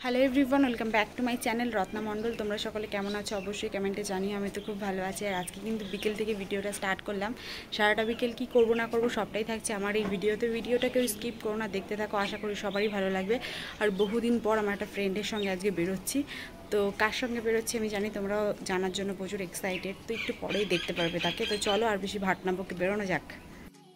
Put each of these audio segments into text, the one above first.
Hello everyone, welcome back to my channel Ratna Mondal. তোমরা সকলে কেমন আছো অবশ্যই কমেন্টে জানিও। আমি তো খুব ভালো আছি। আর আজকে কিন্তু বিকেল থেকে ভিডিওটা স্টার্ট করলাম। সারাটা বিকেল কি করব না করব সবটাই থাকছে আমার এই ভিডিওতে। ভিডিওটা কেউ স্কিপ করো না, দেখতে থাকো, আশা করি সবারই ভালো লাগবে। আর বহুদিন পর আমার একটা ফ্রেন্ডের সঙ্গে আজকে বেরোচ্ছি। তো কার সঙ্গে বেরোচ্ছি আমি জানি, তোমরাও জানার জন্য প্রচুর এক্সাইটেড। তো একটু পরেই দেখতে পারবে তাকে। তো চলো আর বেশি ভাট না বকে বেরোনো যাক।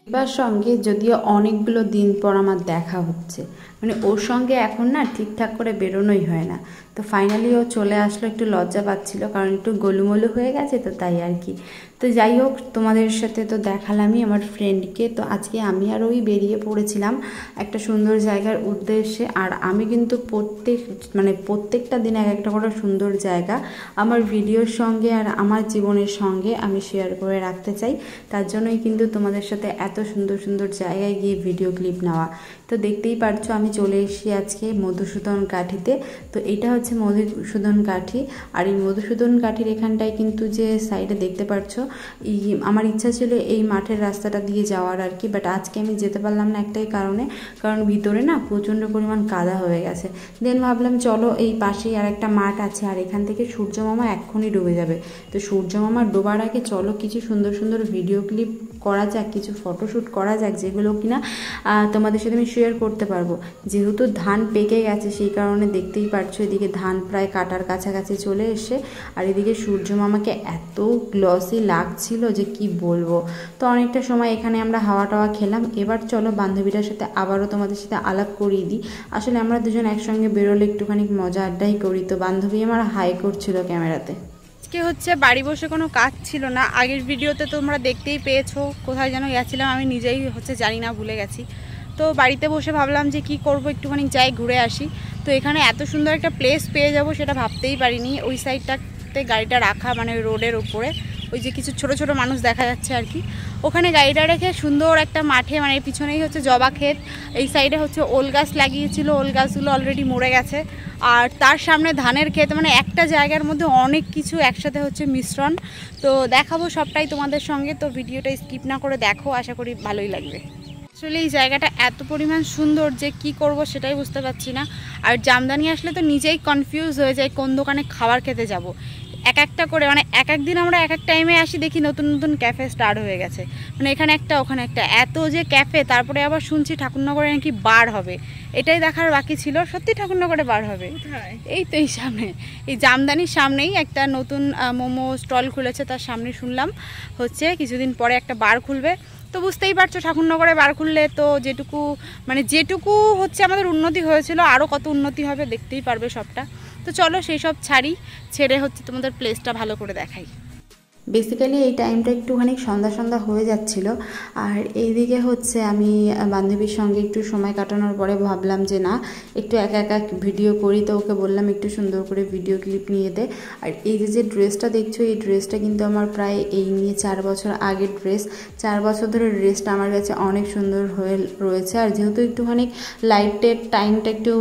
এবার সঙ্গে যদিও অনেকগুলো দিন পর আমার দেখা হচ্ছে, মানে ওর সঙ্গে এখন না ঠিকঠাক করে বেরোনোই হয় না। তো ফাইনালি ও চলে আসলো, একটু লজ্জা পাচ্ছিল কারণ একটু গোলুমোলু হয়ে গেছে, তো তাই আর কি। তো যাই হোক, তোমাদের সাথে তো দেখালামই আমার ফ্রেন্ডকে। তো আজকে আমি আর ওই বেরিয়ে পড়েছিলাম একটা সুন্দর জায়গার উদ্দেশ্যে। আর আমি কিন্তু প্রত্যেকটা দিন এক একটা করে সুন্দর জায়গা আমার ভিডিওর সঙ্গে আর আমার জীবনের সঙ্গে আমি শেয়ার করে রাখতে চাই। তার জন্যই কিন্তু তোমাদের সাথে এত সুন্দর সুন্দর জায়গায় গিয়ে ভিডিও ক্লিপ নেওয়া। তো দেখতেই পারছো আমি চলে এসেছি আজকে মধুসূদন কাঠিতে। তো এটা হচ্ছে মধুসূদন কাঠি। আর এই মধুসূদন কাঠির এখানটায় কিন্তু যে সাইডে দেখতে পাচ্ছো, আমার ইচ্ছা ছিল এই মাঠের রাস্তাটা দিয়ে যাওয়ার আর কি, বাট আজকে আমি যেতে পারলাম না একটাই কারণ ভিতরে না প্রচণ্ড পরিমাণ কাদা হয়ে গেছে। দেন ভাবলাম চলো এই পাশেই আর একটা মাঠ আছে, আর এখান থেকে সূর্য মামা এক্ষুনি ডুবে যাবে। তো সূর্য মামা ডোবার আগে চলো কিছু সুন্দর সুন্দর ভিডিও ক্লিপ করা যাক, কিছু ফটোশ্যুট করা যাক, যেগুলো কিনা তোমাদের সাথে আমি শেয়ার করতে পারবো। যেহেতু ধান পেকে গেছে সেই কারণে দেখতেই পারছো এদিকে ধান প্রায় কাটার কাছাকাছি চলে এসে, আর এদিকে সূর্য মামাকে এত গ্লসি লাগছিল যে কি বলবো। তো অনেকটা সময় এখানে আমরা হাওয়া টাওয়া খেলাম। এবার চলো বান্ধবীটার সাথে আবারও তোমাদের সাথে আলাপ করিয়ে দিই। আসলে আমরা দুজন একসঙ্গে বেরোলে একটুখানি মজা আড্ডাই করি। তো বান্ধবী আমার হাই করছিল ক্যামেরাতে। আজকে হচ্ছে বাড়ি বসে কোনো কাজ ছিল না। আগের ভিডিওতে তোমরা দেখতেই পেয়েছো কোথায় যেন গেছিলাম, আমি নিজেই জানি না, ভুলে গেছি। তো বাড়িতে বসে ভাবলাম যে কি করব, একটুখানি যাই ঘুরে আসি। তো এখানে এত সুন্দর একটা প্লেস পেয়ে যাব সেটা ভাবতেই পারিনি। ওই সাইডটাতে গাড়িটা রাখা, মানে রোডের উপরে ওই যে কিছু ছোট ছোট মানুষ দেখা যাচ্ছে আর কি, ওখানে গাড়িটা রেখে সুন্দর একটা মাঠে, মানে পিছনেই হচ্ছে জবা ক্ষেত, এই সাইডে হচ্ছে ওল গাছ লাগিয়েছিল, ওল গাছগুলো অলরেডি মরে গেছে। আর তার সামনে ধানের ক্ষেত, মানে একটা জায়গার মধ্যে অনেক কিছু একসাথে হচ্ছে মিশ্রণ। তো দেখাবো সবটাই তোমাদের সঙ্গে। তো ভিডিওটা স্কিপ না করে দেখো, আশা করি ভালোই লাগবে। আসলে এই জায়গাটা এত পরিমাণ সুন্দর যে কি করব সেটাই বুঝতে পারছি না। আর জামদানি আসলে তো নিজেই কনফিউজ হয়ে যায় কোন দোকানে খাবার খেতে যাব। এক একটা করে, মানে এক এক দিন আমরা এক এক টাইমে আসি, দেখি নতুন নতুন ক্যাফে স্টার্ট হয়ে গেছে। মানে এখানে একটা ওখানে একটা, এত যে ক্যাফে। তারপরে আবার শুনছি ঠাকুরনগরে নাকি বার হবে, এটাই দেখার বাকি ছিল। সত্যি ঠাকুরনগরে বার হবে? এই তো এই সামনে, এই জামদানির সামনেই একটা নতুন মোমো স্টল খুলেছে, তার সামনে শুনলাম হচ্ছে কিছুদিন পরে একটা বার খুলবে। তো বুঝতেই পারছো ঠাকুরনগরে বার খুললে তো যেটুকু হচ্ছে আমাদের উন্নতি হয়েছিল, আরও কত উন্নতি হবে দেখতেই পারবে সবটা। তো চলো সেই সব ছেড়ে হচ্ছে তোমাদের প্লেসটা ভালো করে দেখাই। বেসিক্যালি এই টাইমটা একটুখানি সন্ধ্যা সন্ধ্যা হয়ে যাচ্ছিল। আর এইদিকে হচ্ছে আমি বান্ধবীর সঙ্গে একটু সময় কাটানোর পরে ভাবলাম যে না, একটু একা একা ভিডিও করি। তো ওকে বললাম একটু সুন্দর করে ভিডিও ক্লিপ নিয়ে দে। আর এই যে ড্রেসটা দেখছো, এই ড্রেসটা কিন্তু আমার প্রায় এই নিয়ে 4 বছর আগের ড্রেস। 4 বছর ধরে ড্রেসটা আমার কাছে অনেক সুন্দর হয়ে রয়েছে। আর যেহেতু একটুখানি লাইটের টাইমটা একটু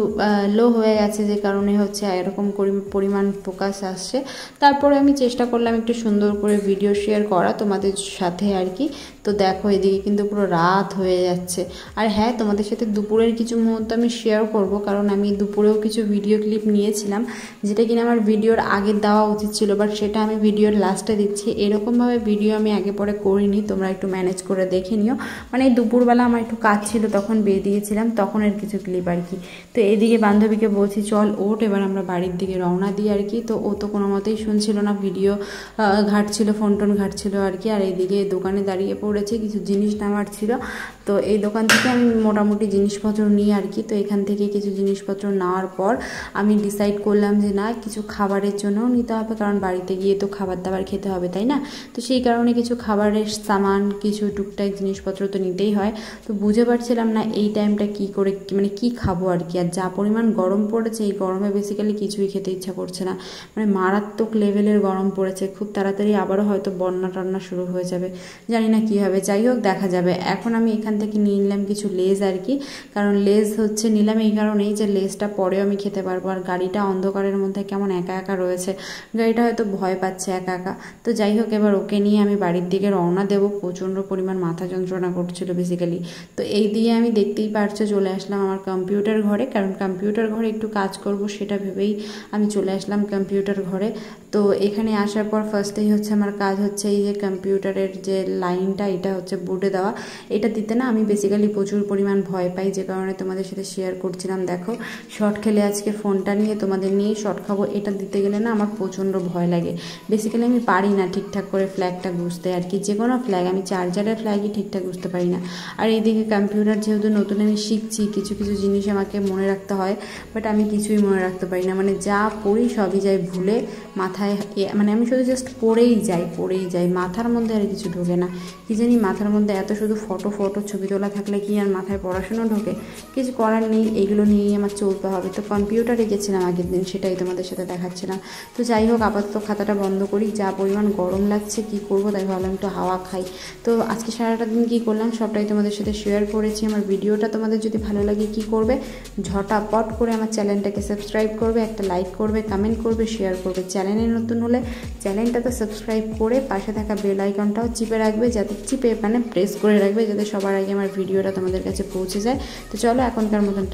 লো হয়ে গেছে, যে কারণে হচ্ছে এরকম পরিমাণ ফোকাস আসছে। তারপরে আমি চেষ্টা করলাম একটু সুন্দর করে ভিডিও শেয়ার করা তোমাদের সাথে আর কি। তো দেখো এদিকে কিন্তু পুরো রাত হয়ে যাচ্ছে। আর হ্যাঁ, তোমাদের সাথে দুপুরের কিছু মুহূর্ত আমি শেয়ার করব, কারণ আমি দুপুরেও কিছু ভিডিও ক্লিপ নিয়েছিলাম, যেটা কিনা আমার ভিডিওর আগে দেওয়া উচিত ছিল, বাট সেটা আমি ভিডিওর লাস্টে দিচ্ছি। এরকমভাবে ভিডিও আমি আগে পরে করিনি, তোমরা একটু ম্যানেজ করে দেখে নিও। মানে এই দুপুরবেলা আমার একটু কাজ ছিল, তখন বেরিয়েছিলাম, তখনের কিছু ক্লিপ আর কি। তো এইদিকে বান্ধবীকে বলছি চল ওঠ, এবার আমরা বাড়ির দিকে রওনা দিই আর কি। তো ও তো কোনো মতেই শুনছিল না, ভিডিও ঘাটছিল, ফোন টোন ঘাটছিল আর কি। আর এইদিকে দোকানে দাঁড়িয়ে পড়েছে, কিছু জিনিস নেওয়ার ছিল। তো এই দোকান থেকে আমি মোটামুটি জিনিসপত্র নিই আর কি। তো এখান থেকে কিছু জিনিসপত্র নেওয়ার পর আমি ডিসাইড করলাম যে না, কিছু খাবারের জন্যও নিতে হবে, কারণ বাড়িতে গিয়ে তো খাবার দাবার খেতে হবে, তাই না? তো সেই কারণে কিছু খাবারের সামান, কিছু টুকটাক জিনিসপত্র তো নিতেই হয়। তো বুঝে পারছিলাম না এই টাইমটা কি করে, মানে কি খাবো আর কি। আর যা পরিমাণ গরম পড়েছে, এই গরমে বেসিক্যালি কিছুই খেতে ইচ্ছা করছে না, মানে মারাত্মক লেভেলের গরম পড়েছে। খুব তাড়াতাড়ি আবারও হয়তো বন্যা টন্যা শুরু হয়ে যাবে, জানি না কী হবে। হবে, যাই হোক দেখা যাবে। এখন আমি এখান থেকে নিয়ে নিলাম কিছু লেজ আর কি, কারণ লেজ হচ্ছে নিলাম এই কারণেই যে লেজটা পরেও আমি খেতে পারবো। আর গাড়িটা অন্ধকারের মধ্যে কেমন একা একা রয়েছে, গাড়িটা হয়তো ভয় পাচ্ছে একা একা। তো যাই হোক এবার ওকে নিয়ে আমি বাড়ির দিকে রওনা দেবো। প্রচণ্ড পরিমাণ মাথা যন্ত্রণা করছিল বেসিক্যালি। তো এই দিয়ে আমি দেখতেই পারছো চলে আসলাম আমার কম্পিউটার ঘরে, কারণ কম্পিউটার ঘরে একটু কাজ করব সেটা ভেবেই আমি চলে আসলাম কম্পিউটার ঘরে। তো এখানে আসার পর ফার্স্টেই হচ্ছে আমার কাজ হচ্ছে এই যে কম্পিউটারের যে লাইনটা এটা হচ্ছে বোর্ডে দেওয়া। এটা দিতে না আমি বেসিক্যালি প্রচুর পরিমাণ ভয় পাই, যে কারণে তোমাদের সাথে শেয়ার করছিলাম। দেখো শর্ট খেলে আজকে ফোনটা নিয়ে তোমাদের নিয়েই শর্ট খাবো। এটা দিতে গেলে না আমার প্রচণ্ড ভয় লাগে, বেসিক্যালি আমি পারি না ঠিকঠাক করে ফ্ল্যাগটা বুঝতে আর কি, যে কোনো ফ্ল্যাগ, আমি চার্জারের ফ্ল্যাগই ঠিকঠাক বুঝতে পারি না। আর এইদিকে কম্পিউটার যেহেতু নতুন আমি শিখছি, কিছু কিছু জিনিস আমাকে মনে রাখতে হয়, বাট আমি কিছুই মনে রাখতে পারি না। মানে যা পড়ি সবই যাই ভুলে, মাথায় মানে আমি শুধু জাস্ট পড়েই যাই, মাথার মধ্যে আর কিছু ঢোকে না। কি জানি মাথার মধ্যে এত শুধু ফটো ছবি তোলা থাকলে কি আর মাথায় পড়াশুনো ঢোকে? কিছু করার নেই, এইগুলো নিয়েই আমার চলতে হবে। তো কম্পিউটারে গেছিলাম আগের দিন, সেটাই তোমাদের সাথে দেখাচ্ছিলাম। তো যাই হোক আপাতত খাতাটা বন্ধ করি, যা পরিমাণ গরম লাগছে কি করব, তাই ভাবলাম একটু হাওয়া খাই। তো আজকে সারাটা দিন কী করলাম সবটাই তোমাদের সাথে শেয়ার করেছি। আমার ভিডিওটা তোমাদের যদি ভালো লাগে কি করবে, ঝটাপট করে আমার চ্যানেলটাকে সাবস্ক্রাইব করবে, একটা লাইক করবে, কমেন্ট করবে, শেয়ার করবে। চ্যানেলে নতুন হলে চ্যানেলটাতে সাবস্ক্রাইব করে পাশে থাকা বেল আইকনটাও চিপে রাখবে, যাতে প্রেস করে রাখবে, যাতে সবার আগে আমার ভিডিওটা তোমাদের কাছে পৌঁছে যায়। তো চলো এখনকার মতন